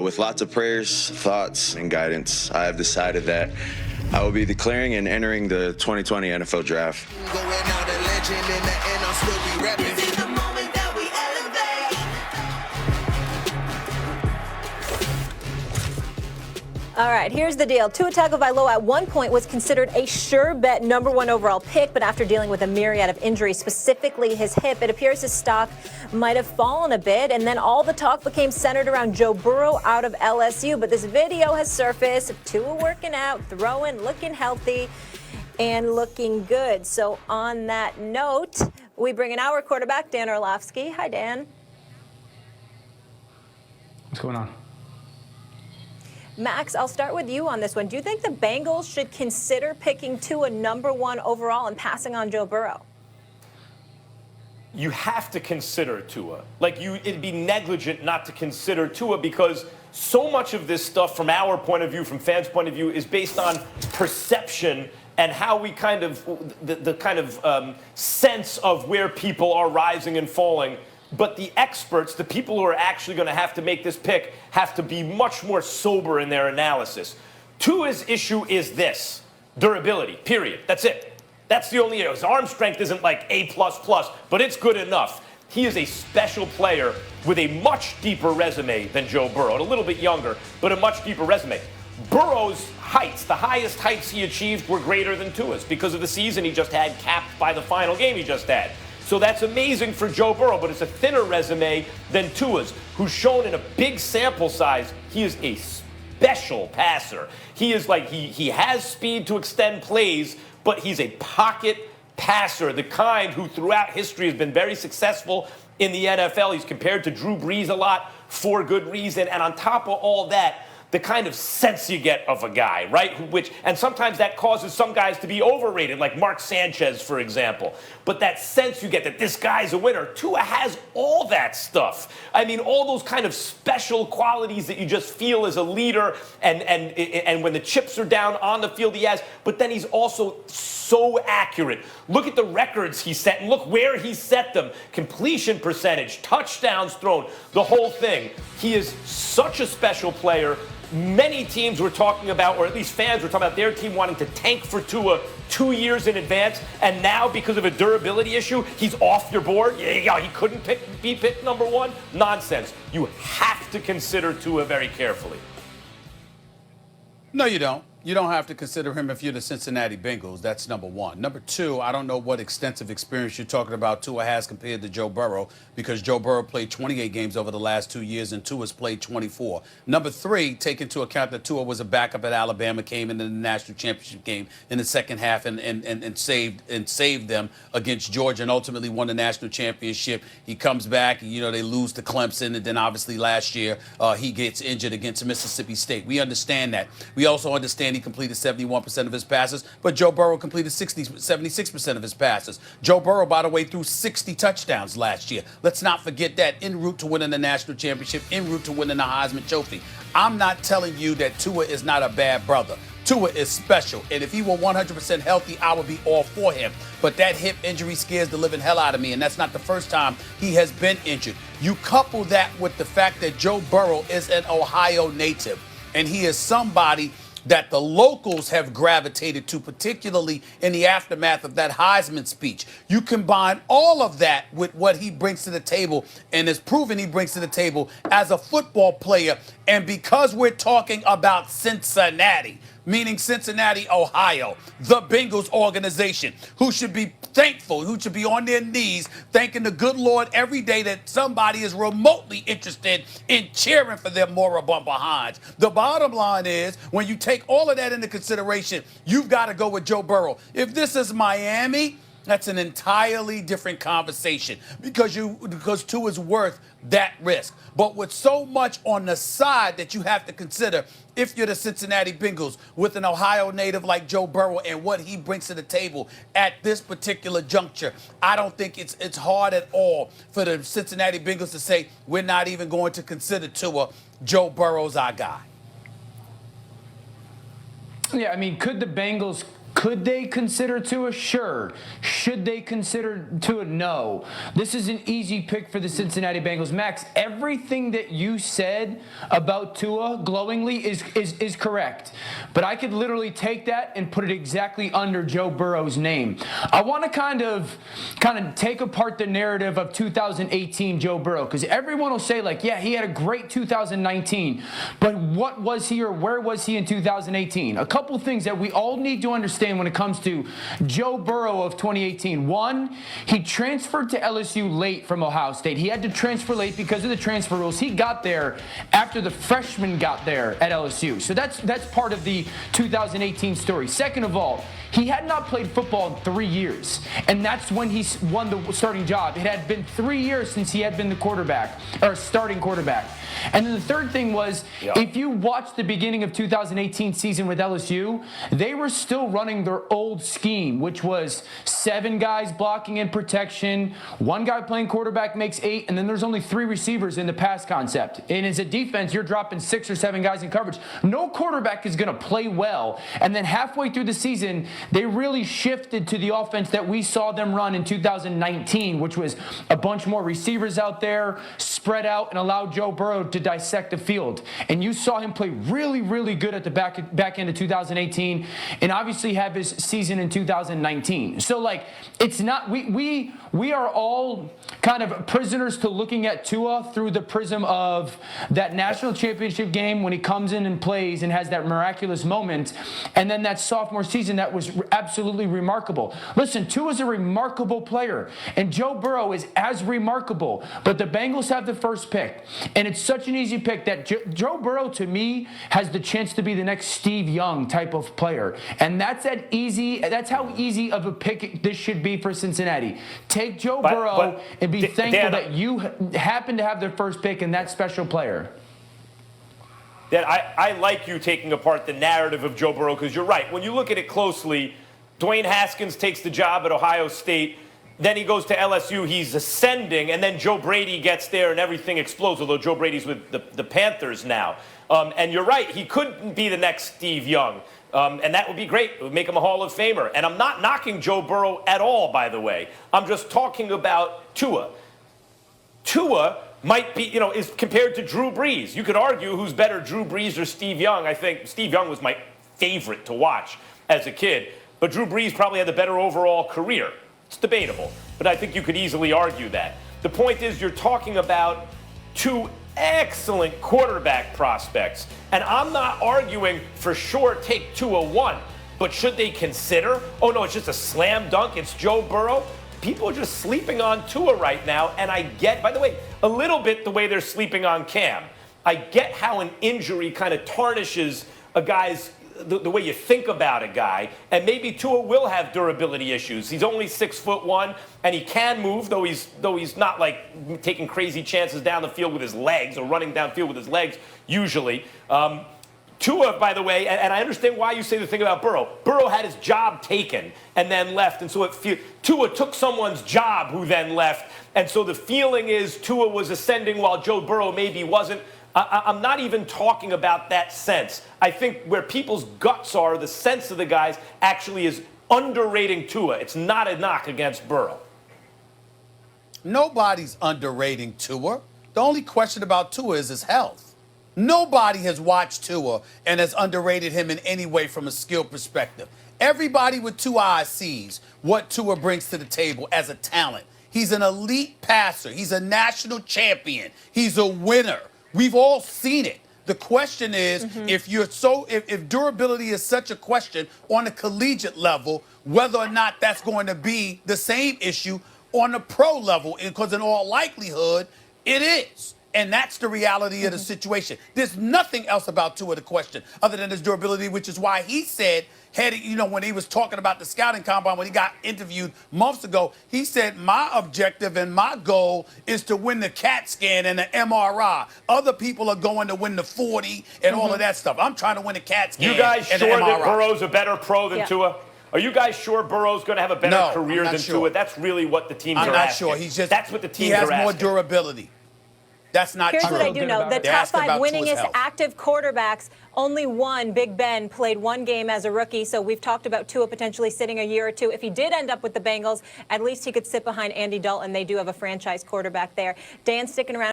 With lots of prayers, thoughts, and guidance, I have decided that I will be declaring and entering the 2020 NFL Draft. All right, here's the deal. Tua Tagovailoa at one point was considered a sure bet #1 overall pick, but after dealing with a myriad of injuries, specifically his hip, it appears his stock might have fallen a bit, and then all the talk became centered around Joe Burrow out of LSU. But this video has surfaced of Tua working out, throwing, looking healthy, and looking good. So on that note, we bring in our quarterback, Dan Orlovsky. Hi, Dan. What's going on? Max, I'll start with you on this one. Do you think the Bengals should consider picking Tua #1 overall and passing on Joe Burrow? You have to consider Tua. It'd be negligent not to consider Tua because so much of this stuff from our point of view, from fans' point of view, is based on perception and how we the sense of where people are rising and falling. But the experts, the people who are actually going to have to make this pick, have to be much more sober in their analysis. Tua's issue is this: durability, period. That's it. That's the only issue. His arm strength isn't like A++, but it's good enough. He is a special player with a much deeper resume than Joe Burrow, and a little bit younger, but a much deeper resume. Burrow's heights, the highest heights he achieved were greater than Tua's because of the season he just had, capped by the final game he just had. So that's amazing for Joe Burrow, but it's a thinner resume than Tua's, who's shown in a big sample size he is a special passer. He is he has speed to extend plays, but he's a pocket passer, the kind who throughout history has been very successful in the NFL. He's compared to Drew Brees a lot for good reason. And on top of all that, the kind of sense you get of a guy, right? And sometimes that causes some guys to be overrated, like Mark Sanchez, for example. But that sense you get that this guy's a winner, Tua has all that stuff. I mean, all those kind of special qualities that you just feel as a leader, and when the chips are down on the field, he has. But then he's also so accurate. Look at the records he set, and look where he set them. Completion percentage, touchdowns thrown, the whole thing. He is such a special player. Many teams were talking about, or at least fans were talking about their team wanting to tank for Tua 2 years in advance, and now because of a durability issue, he's off your board. Yeah, he couldn't be picked #1. Nonsense. You have to consider Tua very carefully. No, you don't. You don't have to consider him if you're the Cincinnati Bengals. That's #1. #2, I don't know what extensive experience you're talking about Tua has compared to Joe Burrow, because Joe Burrow played 28 games over the last 2 years and Tua's played 24. #3, take into account that Tua was a backup at Alabama, came into the national championship game in the second half and saved them against Georgia and ultimately won the national championship. He comes back, they lose to Clemson, and then obviously last year he gets injured against Mississippi State. We understand that. We also understand he completed 71% of his passes, but Joe Burrow completed 76% of his passes. Joe Burrow, by the way, threw 60 touchdowns last year. Let's not forget that, en route to winning the national championship, en route to winning the Heisman Trophy. I'm not telling you that Tua is not a bad brother. Tua is special, and if he were 100% healthy, I would be all for him. But that hip injury scares the living hell out of me, and that's not the first time he has been injured. You couple that with the fact that Joe Burrow is an Ohio native, and he is somebody that the locals have gravitated to, particularly in the aftermath of that Heisman speech. You combine all of that with what he brings to the table and is proven he brings to the table as a football player. And because we're talking about Cincinnati, meaning Cincinnati, Ohio, the Bengals organization, who should be thankful, who should be on their knees thanking the good Lord every day that somebody is remotely interested in cheering for their moribund behinds. The bottom line is, when you take all of that into consideration, you've got to go with Joe Burrow. If this is Miami, that's an entirely different conversation because Tua's worth that risk. But with so much on the side that you have to consider, if you're the Cincinnati Bengals with an Ohio native like Joe Burrow and what he brings to the table at this particular juncture, I don't think it's hard at all for the Cincinnati Bengals to say, we're not even going to consider Tua. Joe Burrow's our guy. Yeah, I mean, could the Bengals Could they consider Tua? Sure. Should they consider Tua? No. This is an easy pick for the Cincinnati Bengals. Max, everything that you said about Tua glowingly is correct. But I could literally take that and put it exactly under Joe Burrow's name. I want to kind of take apart the narrative of 2018 Joe Burrow, because everyone will say, like, yeah, he had a great 2019, but what was he or where was he in 2018? A couple things that we all need to understand when it comes to Joe Burrow of 2018. One, he transferred to LSU late from Ohio State. He had to transfer late because of the transfer rules. He got there after the freshmen got there at LSU. So that's part of the 2018 story. Second of all, he had not played football in 3 years, and that's when he won the starting job. It had been 3 years since he had been the quarterback, or starting quarterback. And then the third thing was, if you watch the beginning of 2018 season with LSU, they were still running their old scheme, which was 7 guys blocking in protection, 1 guy playing quarterback makes 8, and then there's only 3 receivers in the pass concept. And as a defense, you're dropping 6 or 7 guys in coverage. No quarterback is going to play well. And then halfway through the season, they really shifted to the offense that we saw them run in 2019, which was a bunch more receivers out there, spread out, and allowed Joe Burrow to dissect the field. And you saw him play really, really good at the back end of 2018, and obviously have his season in 2019. So, like, it's not, we are all kind of prisoners to looking at Tua through the prism of that national championship game when he comes in and plays and has that miraculous moment, and then that sophomore season that was absolutely remarkable. Listen, Tua's a remarkable player, and Joe Burrow is as remarkable, but the Bengals have the first pick, and it's such an easy pick that Joe Burrow, to me, has the chance to be the next Steve Young type of player, and that's how easy of a pick this should be for Cincinnati. Take Joe Burrow and be thankful that you happen to have their first pick and that special player. That I like you taking apart the narrative of Joe Burrow, because you're right. When you look at it closely, Dwayne Haskins takes the job at Ohio State. Then he goes to LSU. He's ascending. And then Joe Brady gets there and everything explodes, although Joe Brady's with the Panthers now. And you're right. He could be the next Steve Young. And that would be great. It would make him a Hall of Famer. And I'm not knocking Joe Burrow at all, by the way. I'm just talking about Tua. Tua might be, is compared to Drew Brees. You could argue who's better, Drew Brees or Steve Young. I think Steve Young was my favorite to watch as a kid. But Drew Brees probably had the better overall career. It's debatable, but I think you could easily argue that. The point is, you're talking about 2 excellent quarterback prospects, and I'm not arguing for sure take Tua 1, but should they consider, oh no, it's just a slam dunk, it's Joe Burrow? People are just sleeping on Tua right now, and I get, by the way, a little bit the way they're sleeping on Cam. I get how an injury kind of tarnishes a guy's the way you think about a guy, and maybe Tua will have durability issues. He's only 6'1", and he can move, though he's not like taking crazy chances down the field with his legs or running downfield with his legs usually. Tua, by the way, and I understand why you say the thing about Burrow. Burrow had his job taken and then left, and so Tua took someone's job who then left, and so the feeling is Tua was ascending while Joe Burrow maybe wasn't. I'm not even talking about that sense. I think where people's guts are, the sense of the guys actually is underrating Tua. It's not a knock against Burrow. Nobody's underrating Tua. The only question about Tua is his health. Nobody has watched Tua and has underrated him in any way from a skill perspective. Everybody with 2 eyes sees what Tua brings to the table as a talent. He's an elite passer. He's a national champion. He's a winner. We've all seen it. The question is, if durability is such a question on a collegiate level, whether or not that's going to be the same issue on the pro level, because in all likelihood, it is. And that's the reality of the situation. There's nothing else about Tua the question other than his durability, which is why he said, when he was talking about the scouting combine, when he got interviewed months ago, he said, my objective and my goal is to win the CAT scan and the MRI. Other people are going to win the 40 and all of that stuff. I'm trying to win the CAT scan. You guys and sure the that MRI. Burrow's a better pro than Tua? Are you guys sure Burrow's going to have a better career than Tua? That's really what the teams are asking. I'm not sure. That's what the teams are asking. He has more durability. That's not Here's true. what I do know. The They're top asking 5 about Tua's winningest health. active quarterbacks, only one, Big Ben, played 1 game as a rookie. So we've talked about Tua potentially sitting a year or 2. If he did end up with the Bengals, at least he could sit behind Andy Dalton. They do have a franchise quarterback there. Dan sticking around.